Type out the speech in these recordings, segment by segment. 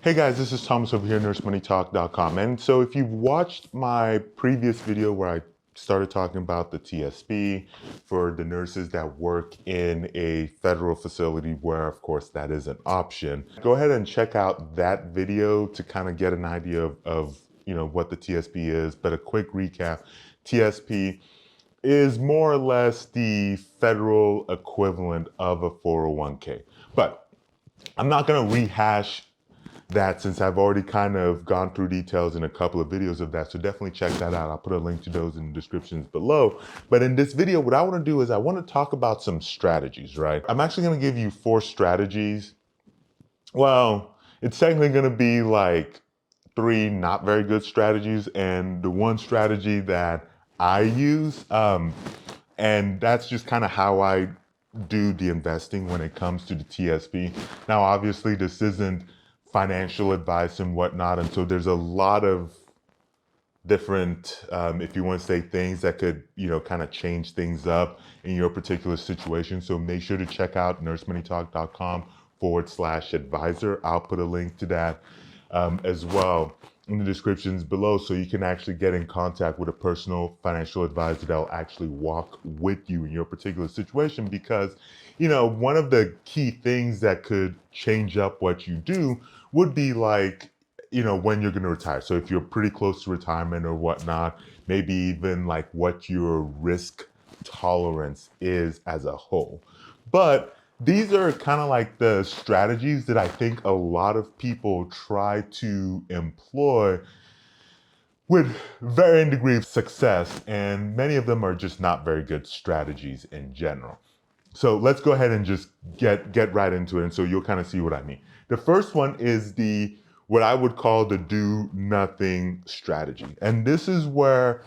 Hey guys, this is Thomas over here, nursemoneytalk.com. And so if you've watched my previous video where I started talking about the TSP for the nurses that work in a federal facility where, of course, that is an option, go ahead and check out that video to kind of get an idea of what the TSP is. But a quick recap, TSP is more or less the federal equivalent of a 401k. But I'm not going to rehash that since I've already kind of gone through details in a couple of videos of that. So definitely check that out. I'll put a link to those in the descriptions below. But in this video, what I want to do is I want to talk about some strategies, right? I'm actually going to give you 4 strategies. Well, it's technically going to be like 3 not very good strategies and the one strategy that I use. And that's just kind of how I do the investing when it comes to the TSP. Now, obviously, this isn't financial advice and whatnot, and so there's a lot of different, if you want to say, things that could, kind of change things up in your particular situation. So make sure to check out nursemoneytalk.com/advisor. I'll put a link to that as well in the descriptions below, so you can actually get in contact with a personal financial advisor that'll actually walk with you in your particular situation. Because, one of the key things that could change up what you do would be like, when you're going to retire. So if you're pretty close to retirement or whatnot, maybe even like what your risk tolerance is as a whole. But these are kind of like the strategies that I think a lot of people try to employ with varying degree of success, and many of them are just not very good strategies in general. So let's go ahead and just get right into it, and so you'll kind of see what I mean. The first one is what I would call the do nothing strategy. And this is where,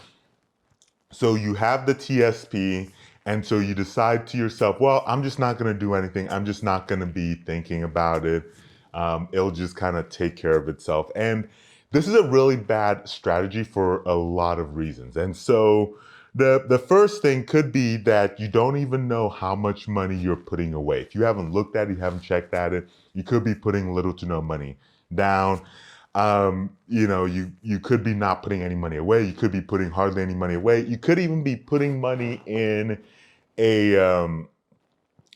so you have the TSP, and so you decide to yourself, well, I'm just not going to do anything. I'm just not going to be thinking about it. It'll just kind of take care of itself. And this is a really bad strategy for a lot of reasons. And so the first thing could be that you don't even know how much money you're putting away. If you haven't looked at it, you haven't checked at it, you could be putting little to no money down. You could be not putting any money away. You could be putting hardly any money away. You could even be putting money a um,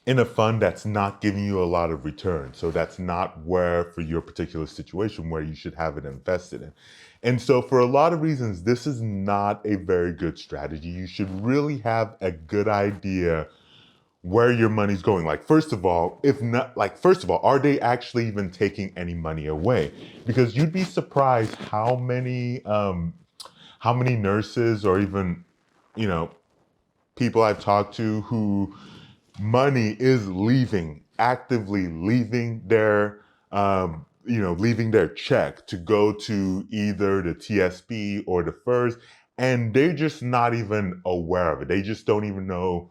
in a fund that's not giving you a lot of return. So that's not where, for your particular situation, where you should have it invested in. And so for a lot of reasons, this is not a very good strategy. You should really have a good idea where your money's going. Like, first of all, are they actually even taking any money away? Because you'd be surprised how many nurses or even, you know, people I've talked to who money is actively leaving leaving their check to go to either the TSP or the FERS, and they're just not even aware of it. They just don't even know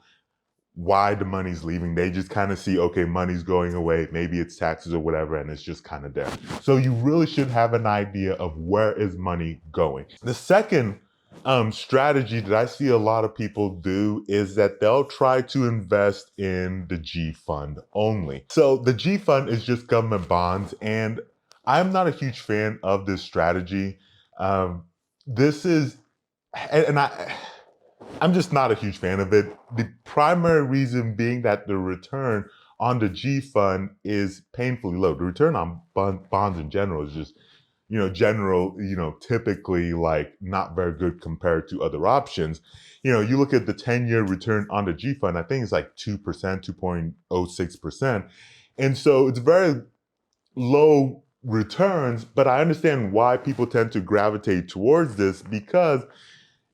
why the money's leaving. They just kind of see, okay, money's going away, maybe it's taxes or whatever, and it's just kind of there. So you really should have an idea of where is money going. The second strategy that I see a lot of people do is that they'll try to invest in the G fund only. So the G fund is just government bonds, and I'm not a huge fan of this strategy. This is, and I'm just not a huge fan of it. The primary reason being that the return on the G fund is painfully low. The return on bonds in general is just, typically like not very good compared to other options. You look at the 10-year return on the G fund, I think it's like 2%, 2.06%. And so it's very low returns, but I understand why people tend to gravitate towards this, because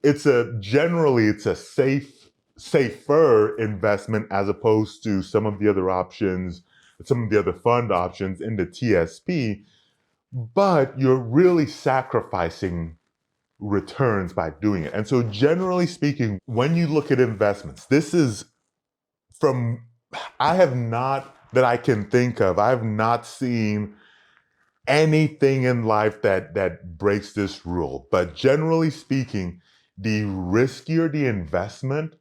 it's a safer investment as opposed to some of the other options, some of the other fund options in the TSP, but you're really sacrificing returns by doing it. And so generally speaking, when you look at investments, this is from, I have not, that I can think of, I have not seen anything in life that breaks this rule. But generally speaking, the riskier the investment,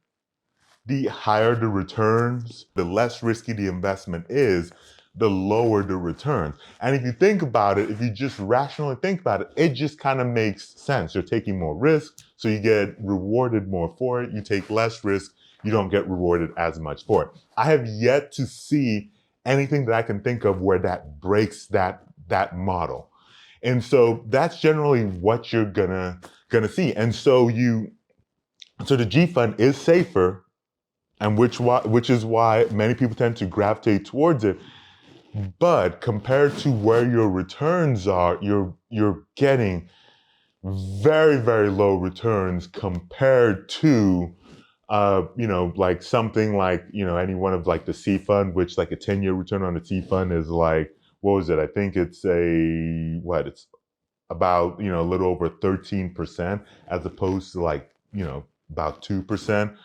the higher the returns. The less risky the investment is, the lower the returns. And if you think about it, if you just rationally think about it, it just kind of makes sense. You're taking more risk, so you get rewarded more for it. You take less risk, you don't get rewarded as much for it. I have yet to see anything that I can think of where that breaks that model. And so that's generally what you're gonna see. And so the G fund is safer, and which is why many people tend to gravitate towards it. But compared to where your returns are, you're getting very, very low returns compared to like something like, any one of like the C fund, which like a 10-year return on the C fund is like, what was it? I think it's about, a little over 13% as opposed to like, about 2%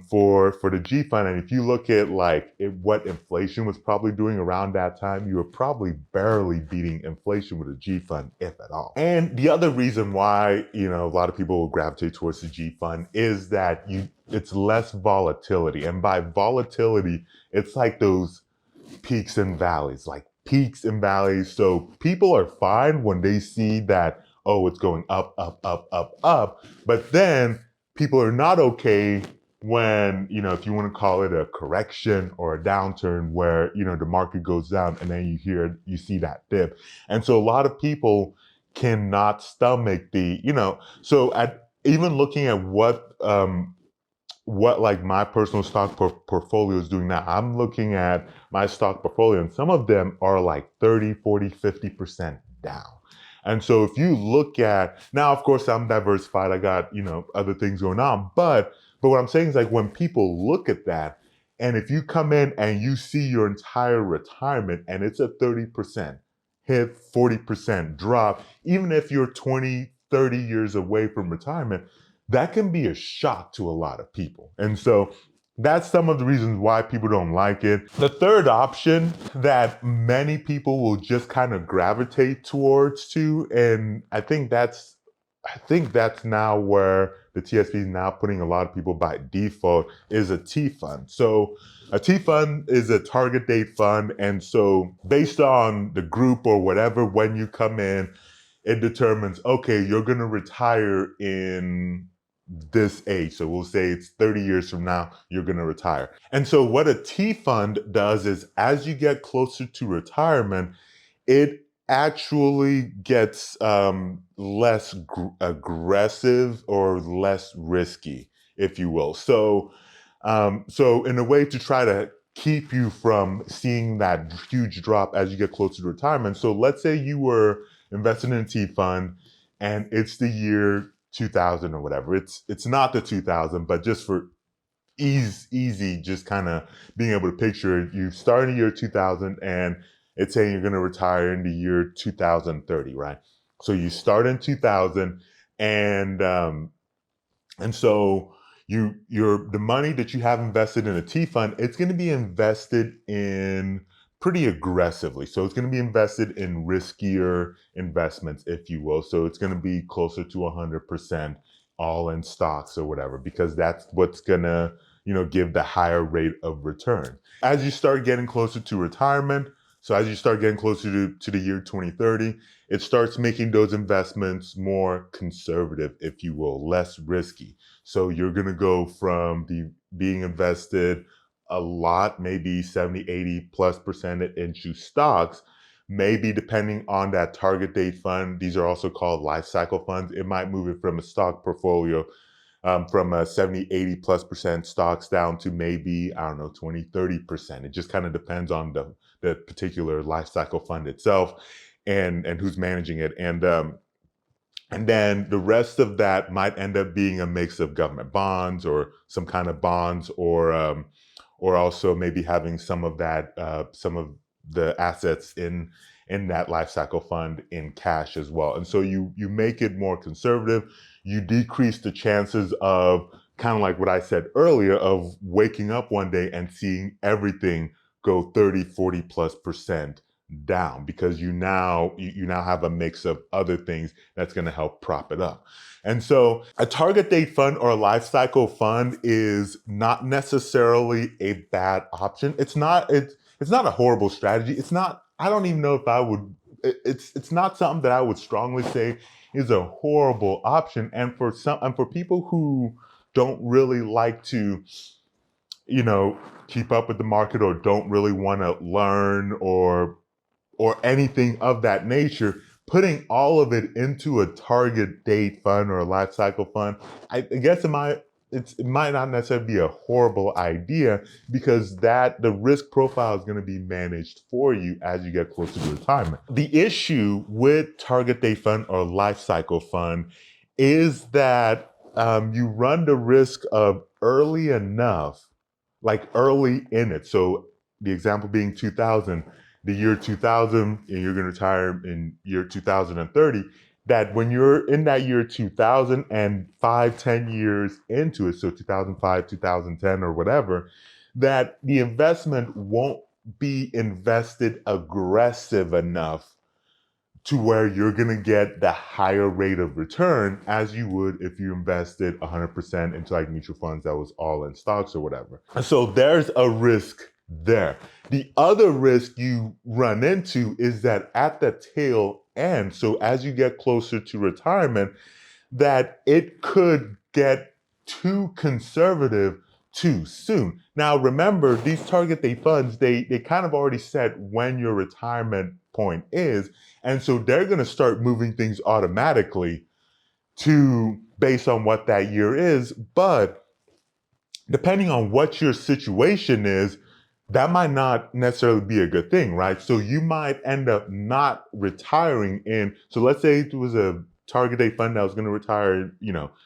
for the G fund. And if you look at what inflation was probably doing around that time, you were probably barely beating inflation with a G fund, if at all. And the other reason why, a lot of people will gravitate towards the G fund is that it's less volatility. And by volatility, it's like those peaks and valleys, like peaks and valleys. So people are fine when they see that, oh, it's going up, up, up, up, up. But then people are not okay when, if you want to call it a correction or a downturn where, the market goes down and then you see that dip. And so a lot of people cannot stomach even looking at what like my personal stock portfolio is doing now. I'm looking at my stock portfolio and some of them are like 30, 40, 50% down. And so if you look at, now of course I'm diversified, I got, other things going on, but what I'm saying is like when people look at that, and if you come in and you see your entire retirement and it's a 30% hit, 40% drop, even if you're 20, 30 years away from retirement, that can be a shock to a lot of people. And so that's some of the reasons why people don't like it. The third option that many people will just kind of gravitate towards too, and I think that's now where the TSP is now putting a lot of people by default, is a T fund. So a T fund is a target date fund. And so based on the group or whatever, when you come in, it determines, okay, you're going to retire in this age. So we'll say it's 30 years from now, you're going to retire. And so what a T fund does is as you get closer to retirement, it actually gets less aggressive or less risky, if you will. So in a way to try to keep you from seeing that huge drop as you get closer to retirement. So let's say you were invested in a T fund and it's the year 2000 or whatever. It's not the 2000, but just for easy, just kind of being able to picture it, you start in the year 2000 and it's saying you're going to retire in the year 2030, right? So you start in 2000 and so the money that you have invested in a T fund, it's going to be invested in pretty aggressively. So it's going to be invested in riskier investments, if you will. So it's going to be closer to 100% all in stocks or whatever, because that's what's going to, give the higher rate of return. As you start getting closer to retirement, so as you start getting closer to the year 2030, it starts making those investments more conservative, if you will, less risky. So you're going to go from being invested a lot, maybe 70, 80 plus percent into stocks, maybe depending on that target date fund. These are also called life cycle funds. It might move it from a stock portfolio from a 70, 80 plus percent stocks down to maybe, I don't know, 20, 30%. It just kind of depends on the particular life cycle fund itself and who's managing it. And then the rest of that might end up being a mix of government bonds or some kind of bonds, or also maybe having some of the assets in that life cycle fund in cash as well. And so you make it more conservative. You decrease the chances of, kind of like what I said earlier, of waking up one day and seeing everything go 30, 40 plus percent down, because you now have a mix of other things that's going to help prop it up. And so a target date fund or a life cycle fund is not necessarily a bad option. it's not a horrible strategy. It's not, I don't even know if I would, it's not something that I would strongly say is a horrible option. And for people who don't really like to, you know, keep up with the market or don't really want to learn or anything of that nature, putting all of it into a target date fund or a life cycle fund, I guess it might not necessarily be a horrible idea, because that the risk profile is going to be managed for you as you get closer to retirement. The issue with target date fund or life cycle fund is that you run the risk of early enough, like early in it. So the example being 2000, the year 2000, and you're going to retire in year 2030, that when you're in that year 2000 and 5, 10 years into it, so 2005, 2010 or whatever, that the investment won't be invested aggressive enough to where you're going to get the higher rate of return as you would if you invested 100% into like mutual funds that was all in stocks or whatever. So there's a risk there. The other risk you run into is that at the tail end, so as you get closer to retirement, that it could get too conservative too soon. Now, remember, these target date funds, they kind of already set when your retirement point is. And so they're going to start moving things automatically to based on what that year is. But depending on what your situation is, that might not necessarily be a good thing, right? So you might end up not retiring in. So let's say it was a target date fund that was going to retire,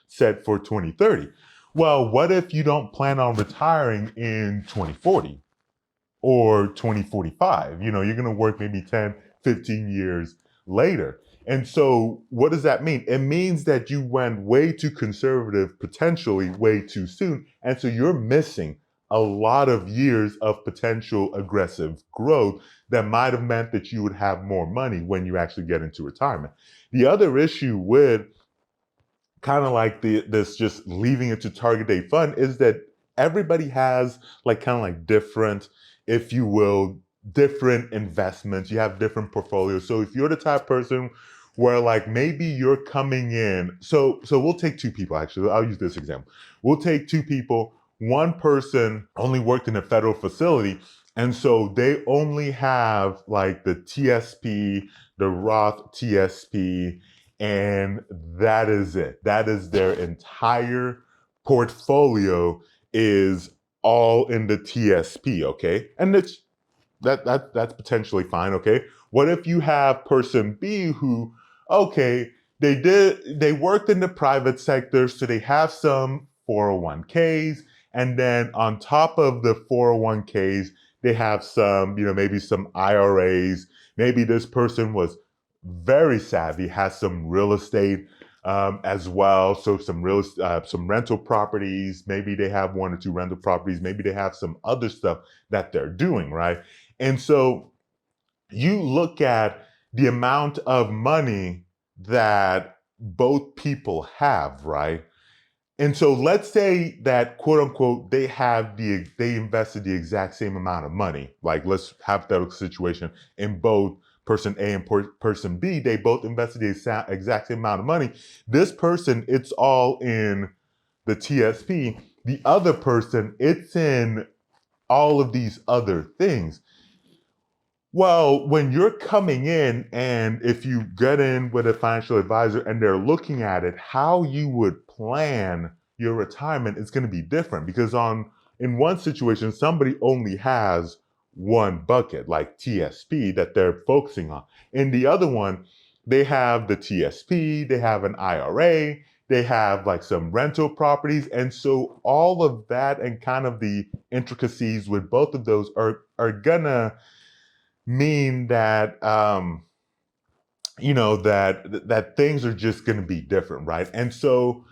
set for 2030. Well, what if you don't plan on retiring in 2040 or 2045? You're going to work maybe 10, 15 years later. And so what does that mean? It means that you went way too conservative, potentially way too soon. And so you're missing a lot of years of potential aggressive growth that might have meant that you would have more money when you actually get into retirement. The other issue with kind of like this just leaving it to target date fund is that everybody has like kind of like different, if you will, different investments. You have different portfolios. So if you're the type of person where like maybe you're coming in, so we'll take two people. Actually, I'll use this example. We'll take two people. One person only worked in a federal facility, and so they only have like the TSP, the Roth TSP, and that is it. That is their entire portfolio, is all in the TSP, okay? And that's potentially fine, okay? What if you have person B who, okay, they worked in the private sector, so they have some 401ks, and then on top of the 401ks, they have some, maybe some IRAs. Maybe this person was very savvy, has some real estate as well. So some rental properties. Maybe they have one or two rental properties. Maybe they have some other stuff that they're doing, right? And so you look at the amount of money that both people have, right? And so let's say that quote unquote they invested the exact same amount of money. Like let's hypothetical situation in both person A and person B, they both invested the exact same amount of money. This person, it's all in the TSP. The other person, it's in all of these other things. Well, when you're coming in and if you get in with a financial advisor and they're looking at it, how you would plan your retirement is going to be different, because in one situation, somebody only has one bucket, like TSP, that they're focusing on. In the other one, they have the TSP, they have an IRA, they have like some rental properties. And so all of that and kind of the intricacies with both of those are gonna mean that that things are just going to be different, right? And so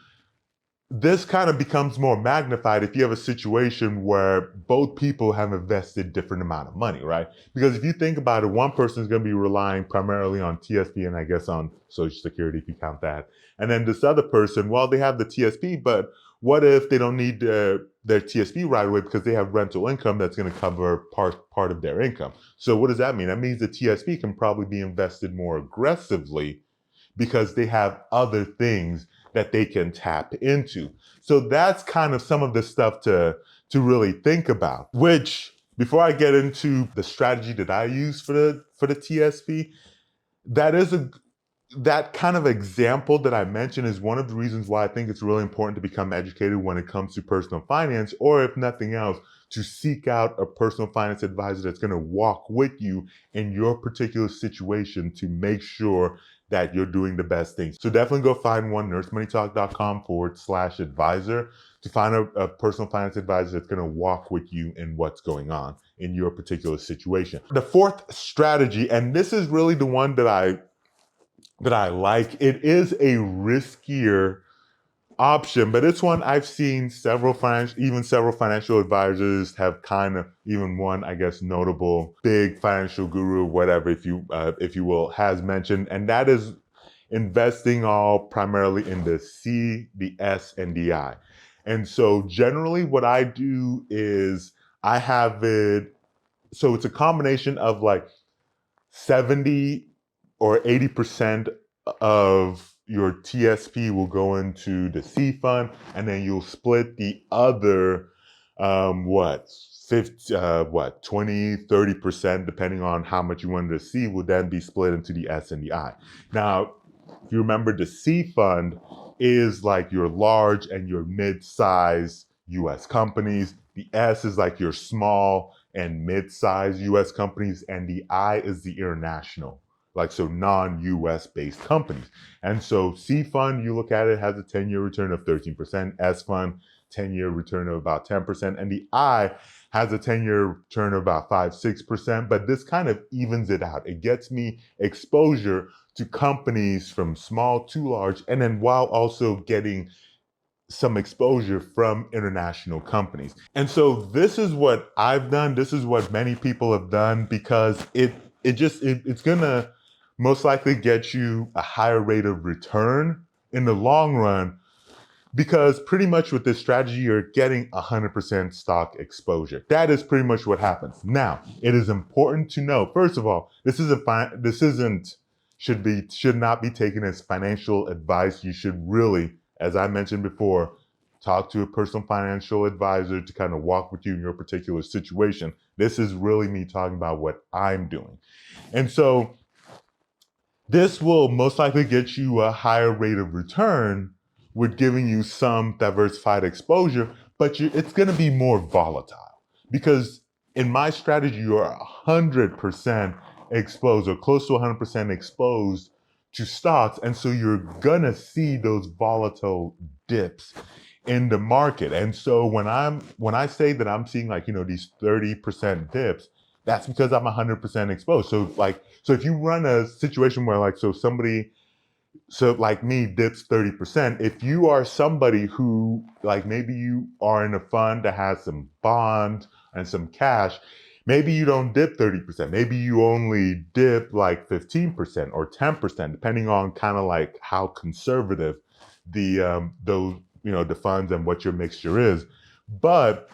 this kind of becomes more magnified if you have a situation where both people have invested different amount of money, right? Because if you think about it, one person is going to be relying primarily on TSP and I guess on Social Security if you count that. And then this other person, well, they have the TSP, but what if they don't need to their TSP right away because they have rental income that's going to cover part of their income. So what does that mean? That means the TSP can probably be invested more aggressively because they have other things that they can tap into. So that's kind of some of the stuff to really think about. Which, before I get into the strategy that I use for the TSP, that is that kind of example that I mentioned is one of the reasons why I think it's really important to become educated when it comes to personal finance, or if nothing else, to seek out a personal finance advisor that's going to walk with you in your particular situation to make sure that you're doing the best things. So definitely go find one, nursemoneytalk.com/advisor, to find a personal finance advisor that's going to walk with you in what's going on in your particular situation. The fourth strategy, and this is really the one that I like. It is a riskier option, but it's one I've seen several financial advisors have kind of, even one, I guess, notable big financial guru, whatever, if you will, has mentioned, and that is investing all primarily in the C, the S, and the I. And so generally what I do is I have it, so it's a combination of like 70 or 80% of your TSP will go into the C fund, and then you'll split the other, 20, 30%, depending on how much you wanted to see, will then be split into the S and the I. Now, if you remember, the C fund is like your large and your mid-size US companies. The S is like your small and mid-sized US companies, and the I is the international, like, so non-US based companies. And so C fund, you look at it, has a 10-year return of 13%, S fund, 10-year return of about 10%, and the I has a 10-year return of about 5-6%, but this kind of evens it out. It gets me exposure to companies from small to large, and then while also getting some exposure from international companies. And so this is what I've done. This is what many people have done, because it's gonna most likely get you a higher rate of return in the long run, because pretty much with this strategy, you're getting 100% stock exposure. That is pretty much what happens. Now, it is important to know, first of all, should not be taken as financial advice. You should really, as I mentioned before, talk to a personal financial advisor to kind of walk with you in your particular situation. This is really me talking about what I'm doing. And so this will most likely get you a higher rate of return with giving you some diversified exposure, but it's going to be more volatile, because in my strategy, you're 100% exposed, or close to 100% exposed to stocks. And so you're going to see those volatile dips in the market. And so when I say that I'm seeing, like, these 30% dips, that's because I'm 100% exposed. So if you run a situation where, like, so like me, dips 30%, if you are somebody who, like, maybe you are in a fund that has some bond and some cash, maybe you don't dip 30%. Maybe you only dip like 15% or 10%, depending on kind of like how conservative the funds and what your mixture is. But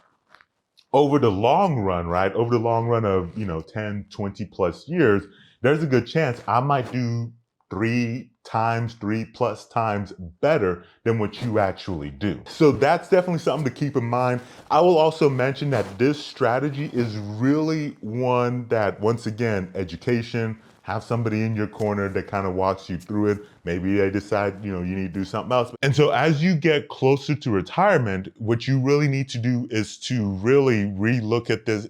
over the long run, right? Over the long run of, 10, 20 plus years, there's a good chance I might do 3+ times better than what you actually do. So that's definitely something to keep in mind. I will also mention that this strategy is really one that, once again, education, have somebody in your corner that kind of walks you through it. Maybe they decide, you need to do something else. And so as you get closer to retirement, what you really need to do is to really relook at this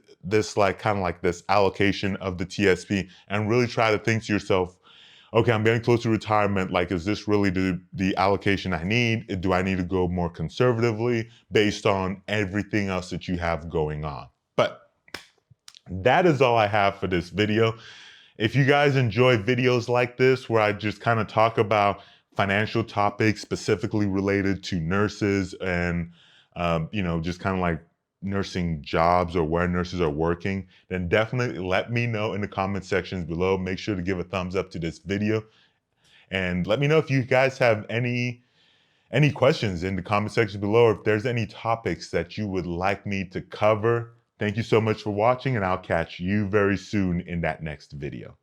like kind of like this allocation of the TSP, and really try to think to yourself, okay, I'm getting close to retirement. Like, is this really the allocation I need? Do I need to go more conservatively based on everything else that you have going on? But that is all I have for this video. If you guys enjoy videos like this, where I just kind of talk about financial topics specifically related to nurses and, just kind of like nursing jobs, or where nurses are working, then definitely let me know in the comment sections below. Make sure to give a thumbs up to this video, and let me know if you guys have any any questions in the comment section below, or if there's any topics that you would like me to cover. Thank you so much for watching, and I'll catch you very soon in that next video.